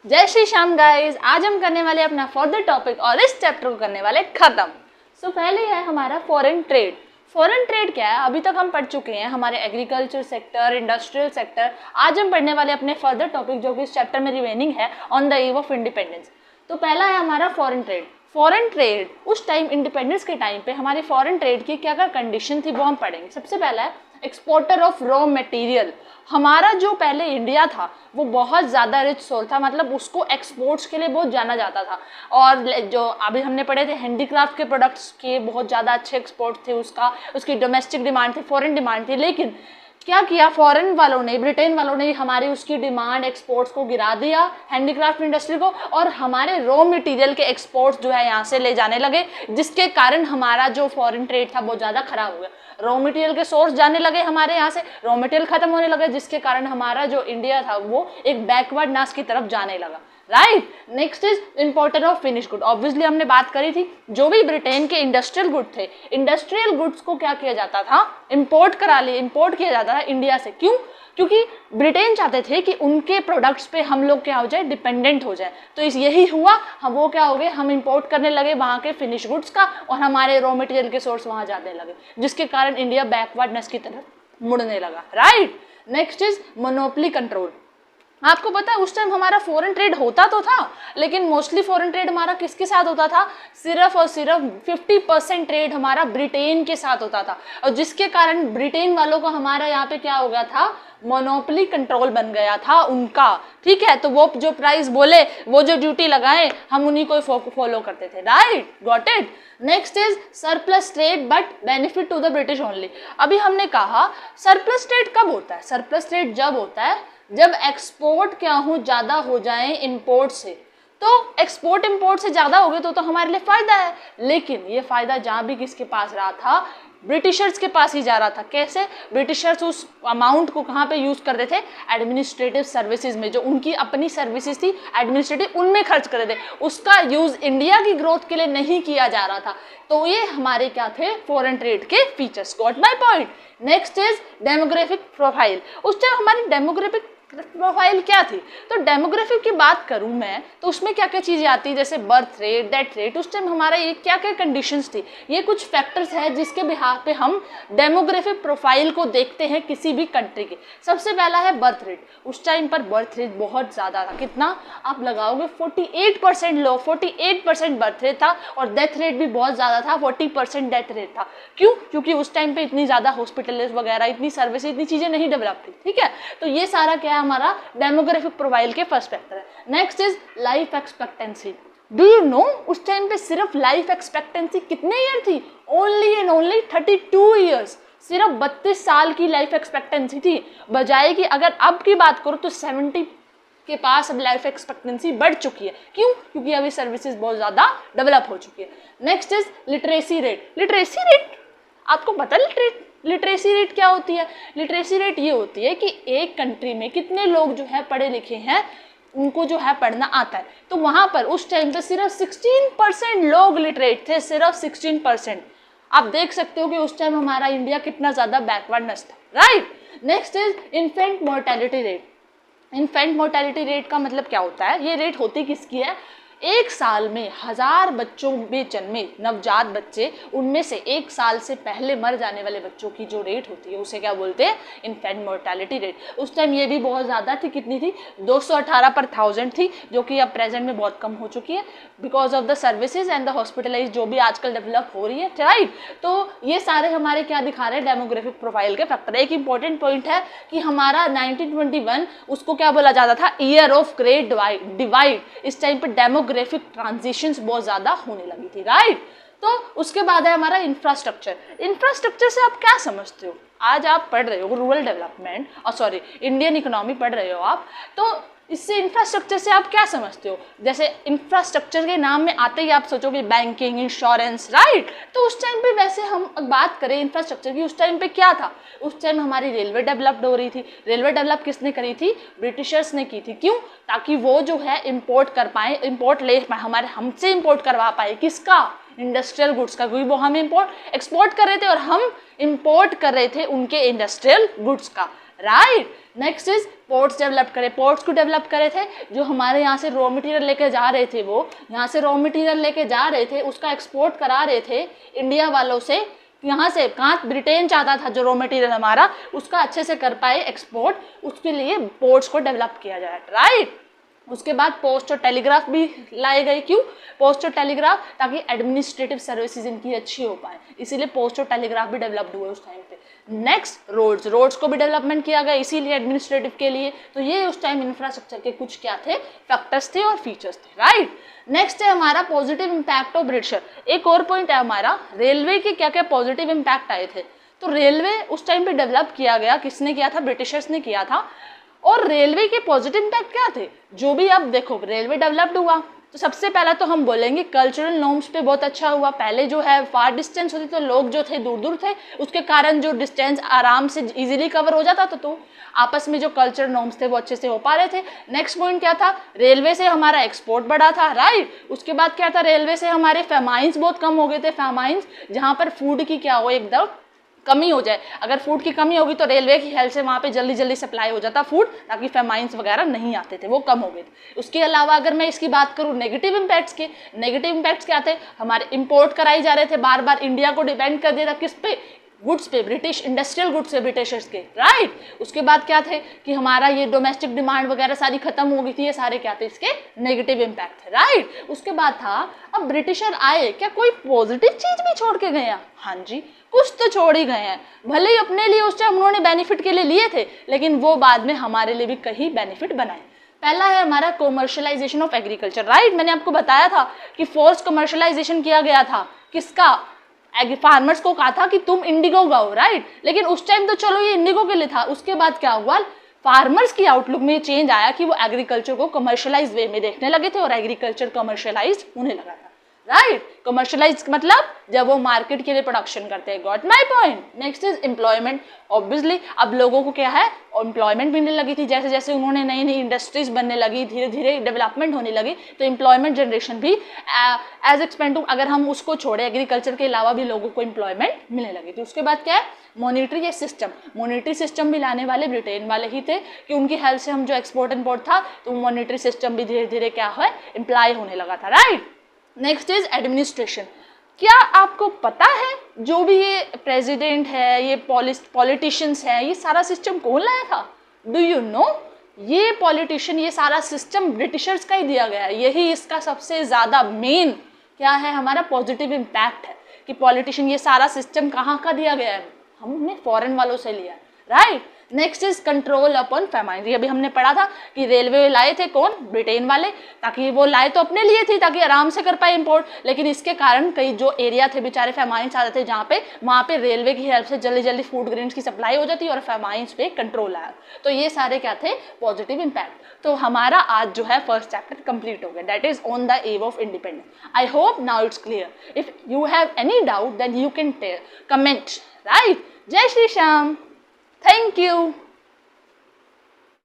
जय श्री श्याम गाइस। आज हम करने वाले अपना फर्दर टॉपिक और इस चैप्टर को करने वाले खत्म। पहले है हमारा फॉरेन ट्रेड। फॉरेन ट्रेड क्या है, अभी तक हम पढ़ चुके हैं हमारे एग्रीकल्चर सेक्टर, इंडस्ट्रियल सेक्टर। आज हम पढ़ने वाले अपने फर्दर टॉपिक जो कि इस चैप्टर में रिमेनिंग है, on the eve of independence. तो पहला है हमारा फॉरेन ट्रेड। फॉरेन ट्रेड उस टाइम इंडिपेंडेंस के टाइम पे हमारी फॉरेन ट्रेड की क्या क्या कंडीशन थी वो हम पढ़ेंगे। सबसे पहला है एक्सपोर्टर ऑफ रॉ मटेरियल। हमारा जो पहले इंडिया था वो बहुत ज़्यादा रिच सोर्स था, मतलब उसको एक्सपोर्ट्स के लिए बहुत जाना जाता था। और जो अभी हमने पढ़े थे हैंडीक्राफ्ट के प्रोडक्ट्स के बहुत ज़्यादा अच्छे एक्सपोर्ट थे, उसकी डोमेस्टिक डिमांड थी, फॉरेन डिमांड थी। लेकिन क्या किया फॉरेन वालों ने, ब्रिटेन वालों ने हमारी उसकी डिमांड एक्सपोर्ट्स को गिरा दिया, हैंडीक्राफ्ट इंडस्ट्री को, और हमारे रॉ मटेरियल के एक्सपोर्ट्स जो है यहाँ से ले जाने लगे, जिसके कारण हमारा जो फॉरेन ट्रेड था बहुत ज़्यादा खराब हो गया। रॉ मटेरियल के सोर्स जाने लगे हमारे यहाँ से, रॉ मटेरियल खत्म होने लगे, जिसके कारण हमारा जो इंडिया था वो एक बैकवर्ड नाश की तरफ जाने लगा। Right. Next is importer of finish good. Obviously हमने बात करी थी, जो भी ब्रिटेन के इंडस्ट्रियल गुड थे, इंडस्ट्रियल गुड्स को क्या किया जाता था, इंपोर्ट किया जाता था इंडिया से। क्यों? क्योंकि ब्रिटेन चाहते थे कि उनके प्रोडक्ट्स पे हम लोग क्या हो जाए, डिपेंडेंट हो जाए। तो यही हुआ, हम वो क्या हो गए, हम इंपोर्ट करने लगे वहाँ के फिनिश गुड्स का, और हमारे रॉ मटेरियल के सोर्स वहाँ जाने लगे, जिसके कारण इंडिया बैकवर्डनेस की तरफ मुड़ने लगा। Right. Next is monopoly control. आपको पता है उस टाइम हमारा फॉरेन ट्रेड होता तो था, लेकिन मोस्टली फॉरेन ट्रेड हमारा किसके साथ होता था, सिर्फ और सिर्फ 50% ट्रेड हमारा ब्रिटेन के साथ होता था, और जिसके कारण ब्रिटेन वालों को हमारा यहाँ पे क्या हो गया था, मोनोपोली कंट्रोल बन गया था उनका। ठीक है, तो वो जो प्राइस बोले, वो जो ड्यूटी लगाए, हम उन्हीं को फॉलो करते थे। Right, got it. Next is surplus trade but benefit to the British only. अभी हमने कहा सरप्लस ट्रेड कब होता है, सरप्लस ट्रेड जब होता है जब एक्सपोर्ट क्या हो ज़्यादा हो जाए इंपोर्ट से। तो एक्सपोर्ट इंपोर्ट से ज़्यादा हो गए तो हमारे लिए फ़ायदा है, लेकिन ये फ़ायदा जहाँ भी किसके पास रहा था, ब्रिटिशर्स के पास ही जा रहा था। कैसे? ब्रिटिशर्स उस अमाउंट को कहाँ पे यूज़ करते थे, एडमिनिस्ट्रेटिव सर्विसेज में, जो उनकी अपनी सर्विसेज थी एडमिनिस्ट्रेटिव, उनमें खर्च करते थे। उसका यूज़ इंडिया की ग्रोथ के लिए नहीं किया जा रहा था। तो ये हमारे क्या थे, फॉरेन ट्रेड के features. Got my point. Next is demographic profile. उस टाइम हमारी डेमोग्राफिक प्रोफाइल क्या थी, तो डेमोग्राफिक की बात करूं मैं तो उसमें क्या क्या चीज़ें आती है, जैसे बर्थ रेट, डेथ रेट। उस टाइम हमारा ये क्या क्या कंडीशंस थी, ये कुछ फैक्टर्स हैं जिसके बिहाफ पे हम डेमोग्राफिक प्रोफाइल को देखते हैं किसी भी कंट्री के। सबसे पहला है बर्थ रेट। उस टाइम पर बर्थ रेट बहुत ज़्यादा था। कितना आप लगाओगे, 48% लोग, 48% बर्थ रेट था, और डेथ रेट भी बहुत ज़्यादा था, 40% डेथ रेट था। क्यों? क्योंकि उस टाइम पे इतनी ज़्यादा हॉस्पिटल्स वगैरह, इतनी सर्विस, इतनी चीज़ें नहीं डेवलप थी। ठीक है, तो ये सारा क्या हमारा डेमोग्राफिक प्रोफाइल के फर्स्ट फैक्टर है। Next is life expectancy. Do you know उस टाइम पे सिर्फ लाइफ एक्सपेक्टेंसी कितने ईयर थी, ओनली एंड ओनली 32 ईयर्स। सिर्फ 32 साल की लाइफ एक्सपेक्टेंसी थी, बजाय कि अगर अब की बात करो तो 70 के पास अब लाइफ एक्सपेक्टेंसी बढ़ चुकी है। क्यों? क्योंकि अभी सर्विसेज बहुत ज़्यादा डेवलप हो चुकी है। Next is literacy rate. Literacy rate आपको पता है लिटरेसी रेट क्या होती है? लिटरेसी रेट ये होती है कि एक कंट्री में कितने लोग जो है पढ़े लिखे हैं, उनको जो है पढ़ना आता है। तो वहाँ पर उस टाइम पे सिर्फ 16% लोग लिटरेट थे, सिर्फ 16%। आप देख सकते हो कि उस टाइम हमारा इंडिया कितना ज़्यादा बैकवर्डनेस था। Right. Next is infant mortality rate. Infant mortality rate का मतलब क्या होता है, ये रेट होती किसकी है, एक साल में 1000 बच्चों में जन्मे नवजात बच्चे, उनमें से एक साल से पहले मर जाने वाले बच्चों की जो रेट होती है उसे क्या बोलते हैं, इन्फेंट मोर्टेलिटी रेट। उस टाइम ये भी बहुत ज़्यादा थी। कितनी थी? 218 पर 1000 थी, जो कि अब प्रेजेंट में बहुत कम हो चुकी है because of the services and the hospitalise जो भी आजकल डेवलप हो रही है। राइट। तो ये सारे हमारे क्या दिखा रहे हैं, डेमोग्राफिक प्रोफाइल के फैक्टर। एक इंपॉर्टेंट पॉइंट है कि हमारा 1921 उसको क्या बोला जाता था, ईयर ऑफ ग्रेट डिवाइड। इस टाइम पर डेमोग्राफिक ट्रांजिशंस बहुत ज़्यादा होने लगी थी। राइट। तो उसके बाद है हमारा इंफ्रास्ट्रक्चर। इंफ्रास्ट्रक्चर से आप क्या समझते हो? आज आप पढ़ रहे हो रूरल डेवलपमेंट, और सॉरी इंडियन इकोनॉमी पढ़ रहे हो आप, तो इससे इंफ्रास्ट्रक्चर से आप क्या समझते हो? जैसे इंफ्रास्ट्रक्चर के नाम में आते ही आप सोचोगे बैंकिंग, इंश्योरेंस। राइट। तो उस टाइम पे वैसे हम बात करें इंफ्रास्ट्रक्चर की, उस टाइम पे क्या था, उस टाइम हमारी रेलवे डेवलप्ड हो रही थी। रेलवे डेवलप किसने करी थी? ब्रिटिशर्स ने की थी। क्यों? ताकि वो जो है इंपोर्ट कर पाए, इंपोर्ट ले पाए, हमसे इंपोर्ट करवा पाए। किसका? इंडस्ट्रियल गुड्स का, क्योंकि वो हम एक्सपोर्ट कर रहे थे और हम इंपोर्ट कर रहे थे उनके इंडस्ट्रियल गुड्स का। Right. Next is ports develop करे। पोर्ट्स को डेवलप करे थे, जो हमारे यहाँ से रॉ मटेरियल लेके जा रहे थे, वो यहाँ से रॉ मटेरियल लेके जा रहे थे, उसका एक्सपोर्ट करा रहे थे इंडिया वालों से। यहाँ से कहाँ ब्रिटेन चाहता था जो रॉ मटेरियल हमारा उसका अच्छे से कर पाए एक्सपोर्ट, उसके लिए पोर्ट्स को डेवलप किया जाए, राइट। उसके बाद पोस्ट और टेलीग्राफ भी लाए गए। क्यों पोस्ट और टेलीग्राफ? ताकि एडमिनिस्ट्रेटिव सर्विसेज इनकी अच्छी हो पाए, इसीलिए पोस्ट और टेलीग्राफ भी डेवलप्ड हुए उस टाइम पे। नेक्स्ट रोड्स, रोड्स को भी डेवलपमेंट किया गया इसीलिए एडमिनिस्ट्रेटिव के लिए। तो ये उस टाइम इंफ्रास्ट्रक्चर के कुछ क्या थे, फैक्टर्स थे और फीचर्स थे, राइट। नेक्स्ट है हमारा पॉजिटिव इम्पैक्ट ऑफ ब्रिटिशर। एक और पॉइंट है हमारा, रेलवे के क्या क्या पॉजिटिव इम्पैक्ट आए थे। तो रेलवे उस टाइम पे डेवलप किया गया, किसने किया था? ब्रिटिशर्स ने किया था। और रेलवे के पॉजिटिव इम्पैक्ट क्या थे? जो भी आप देखो रेलवे डेवलप्ड हुआ, तो सबसे पहला तो हम बोलेंगे कल्चरल नॉर्म्स पे बहुत अच्छा हुआ। पहले जो है फार डिस्टेंस होती, तो लोग जो थे दूर दूर थे, उसके कारण जो डिस्टेंस आराम से इजीली कवर हो जाता था, तो आपस में जो कल्चरल नॉर्म्स थे वो अच्छे से हो पा रहे थे। नेक्स्ट पॉइंट क्या था? रेलवे से हमारा एक्सपोर्ट बढ़ा था, राइट। उसके बाद क्या था? रेलवे से हमारे फेमाइंस बहुत कम हो गए थे। फेमाइंस जहाँ पर फूड की क्या हो, एकदम कमी हो जाए, अगर फूड की कमी होगी तो रेलवे की हेल्प से वहाँ पे जल्दी जल्दी सप्लाई हो जाता फूड, ताकि फेमाइंस वगैरह नहीं आते थे, वो कम हो गए थे। उसके अलावा अगर मैं इसकी बात करूँ नेगेटिव इम्पैक्ट्स के, नेगेटिव इम्पैक्ट्स क्या थे? हमारे इंपोर्ट कराई जा रहे थे, बार बार इंडिया को डिपेंड कर दिया था किस पे? गुड्स पे, ब्रिटिश इंडस्ट्रियल गुड्स पे ब्रिटिशर्स के, राइट। उसके बाद क्या थे कि हमारा ये डोमेस्टिक डिमांड वगैरह सारी खत्म हो गई थी, ये सारे क्या थे? इसके नेगेटिव इम्पैक्ट थे, राइट। उसके बाद था, अब ब्रिटिशर आए, क्या कोई पॉजिटिव चीज भी छोड़ के गए हैं? हाँ जी, कुछ तो छोड़ ही गए हैं। भले ही अपने लिए उस टाइम उन्होंने बेनिफिट के लिए लिए थे, लेकिन वो बाद में हमारे लिए भी कहीं बेनिफिट बनाए। पहला है हमारा कमर्शियलाइजेशन ऑफ एग्रीकल्चर, राइट। मैंने आपको बताया था कि फोर्स कमर्शियलाइजेशन किया गया था, किसका? फार्मर्स को कहा था कि तुम इंडिगो उगाओ, राइट। लेकिन उस टाइम तो चलो ये इंडिगो के लिए था। उसके बाद क्या हुआ? फार्मर्स की आउटलुक में चेंज आया कि वो एग्रीकल्चर को कमर्शियलाइज वे में देखने लगे थे और एग्रीकल्चर कमर्शियलाइज होने लगा था, राइट। कमर्शियलाइज मतलब जब वो मार्केट के लिए प्रोडक्शन करते हैं। Got my point. Next is employment. Obviously अब लोगों को क्या है, एम्प्लॉयमेंट मिलने लगी थी। जैसे जैसे उन्होंने नई नई इंडस्ट्रीज बनने लगी, धीरे धीरे डेवलपमेंट होने लगी, तो एम्प्लॉयमेंट जनरेशन भी एज एक्सपेंड टू, अगर हम उसको छोड़े एग्रीकल्चर के अलावा भी लोगों को एम्प्लॉयमेंट मिलने लगी थी। उसके बाद क्या है? Monetary system. मॉनिटरी सिस्टम भी लाने वाले ब्रिटेन वाले ही थे, कि उनकी हेल्प से हम जो एक्सपोर्ट इम्पोर्ट था, तो मॉनिटरी सिस्टम भी धीरे धीरे क्या है, इम्प्लाई होने लगा था, राइट। Next is administration. क्या आपको पता है जो भी ये प्रेसिडेंट है, ये पॉलिटिशियंस है, ये सारा सिस्टम कौन लाया था? Do you know? ये पॉलिटिशियन, ये सारा सिस्टम ब्रिटिशर्स का ही दिया गया है। यही इसका सबसे ज़्यादा मेन क्या है, हमारा पॉजिटिव इम्पैक्ट है कि पॉलिटिशियन, ये सारा सिस्टम कहाँ का दिया गया है? हमने फॉरेन वालों से लिया, right. Next is control upon famine. ये अभी हमने पढ़ा था कि रेलवे लाए थे कौन? ब्रिटेन वाले, ताकि वो लाए तो अपने लिए थी ताकि आराम से कर पाए इंपोर्ट, लेकिन इसके कारण कई जो एरिया थे बेचारे फेमाइंस आ जाते, जहाँ पे वहाँ पे रेलवे की हेल्प से जल्दी जल्दी फूड ग्रेन्स की सप्लाई हो जाती और फेमाइंस पे कंट्रोल आया। तो ये सारे क्या थे? Positive impact. तो हमारा आज जो है फर्स्ट चैप्टर कंप्लीट हो गया, that is on the eve of independence. I hope now it's clear. If you have any doubt then you can comment, right. जय श्री श्याम। Thank you.